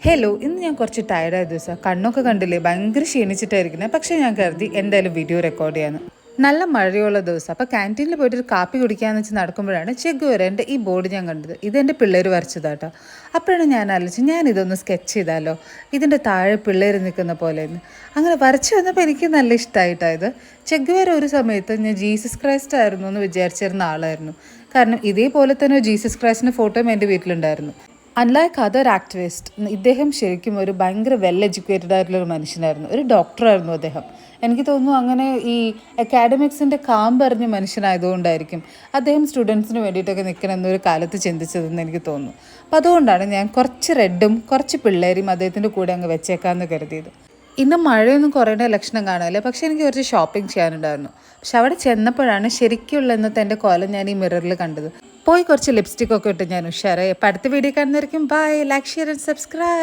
Hello, ഇന്ന് ഞാൻ കുറച്ച് ടയർഡായ ദിവസമാണ്. കണ്ണൊക്കെ കണ്ടില്ലേ, ഭയങ്കര ക്ഷീണിച്ചിട്ടായിരിക്കുന്നത്. പക്ഷേ ഞാൻ കരുതി എന്തായാലും വീഡിയോ റെക്കോർഡ് ചെയ്യാന്ന്. നല്ല മഴയുള്ള ദിവസം. അപ്പോൾ ക്യാൻറ്റീനിൽ പോയിട്ട് ഒരു കാപ്പി കുടിക്കാമെന്ന് വെച്ച് നടക്കുമ്പോഴാണ് ചെഗുവേരൻ്റെ ഈ ബോർഡ് ഞാൻ കണ്ടത്. ഇതെൻ്റെ പിള്ളേർ വരച്ചതാട്ടോ. അപ്പോഴാണ് ഞാൻ ആലോചിച്ച് ഞാനിതൊന്ന് സ്കെച്ച് ചെയ്താലോ, ഇതിൻ്റെ താഴെ പിള്ളേർ നിൽക്കുന്ന പോലെയെന്ന്. അങ്ങനെ വരച്ച് വന്നപ്പോൾ എനിക്ക് നല്ല ഇഷ്ടമായിട്ടായത്. ചെഗുവേര ഒരു സമയത്ത് ഞാൻ ജീസസ് ക്രൈസ്റ്റ് ആയിരുന്നു എന്ന് വിചാരിച്ചിരുന്ന ആളായിരുന്നു. കാരണം ഇതേപോലെ തന്നെ ജീസസ് ക്രൈസ്റ്റിൻ്റെ ഫോട്ടോയും എൻ്റെ വീട്ടിലുണ്ടായിരുന്നു. അൺലൈക്ക് അതർ ആക്ടിവിസ്റ്റ്, ഇദ്ദേഹം ശരിക്കും ഒരു ഭയങ്കര വെൽ എഡ്യൂക്കേറ്റഡ് ആയിട്ടുള്ളൊരു മനുഷ്യനായിരുന്നു. ഒരു ഡോക്ടറായിരുന്നു അദ്ദേഹം. എനിക്ക് തോന്നുന്നു അങ്ങനെ ഈ അക്കാഡമിക്സിൻ്റെ കാമ്പറിഞ്ഞ മനുഷ്യനായതുകൊണ്ടായിരിക്കും അദ്ദേഹം സ്റ്റുഡൻസിന് വേണ്ടിയിട്ടൊക്കെ നിൽക്കണം എന്നൊരു കാലത്ത് ചിന്തിച്ചതെന്ന് എനിക്ക് തോന്നുന്നു. അപ്പോൾ അതുകൊണ്ടാണ് ഞാൻ കുറച്ച് റെഡും കുറച്ച് പിള്ളേരും അദ്ദേഹത്തിൻ്റെ കൂടെ അങ്ങ് വെച്ചേക്കാമെന്ന് കരുതിയത്. ഇന്ന് മഴയൊന്നും കുറേണ്ട ലക്ഷണം കാണാമല്ലേ, പക്ഷേ എനിക്ക് കുറച്ച് ഷോപ്പിംഗ് ചെയ്യാനുണ്ടായിരുന്നു. പക്ഷെ അവിടെ ചെന്നപ്പോഴാണ് ശരിക്കുള്ള ഇന്നത്തെ എൻ്റെ കോലം ഞാൻ ഈ മിററിൽ കണ്ടത്. പോയി കുറച്ച് ലിപ്സ്റ്റിക് ഒക്കെ ഇട്ട് ഞാൻ ഉഷാറായി. അപ്പോൾ അടുത്ത വീഡിയോ കാണുന്നതായിരിക്കും. Bye, like, share and subscribe.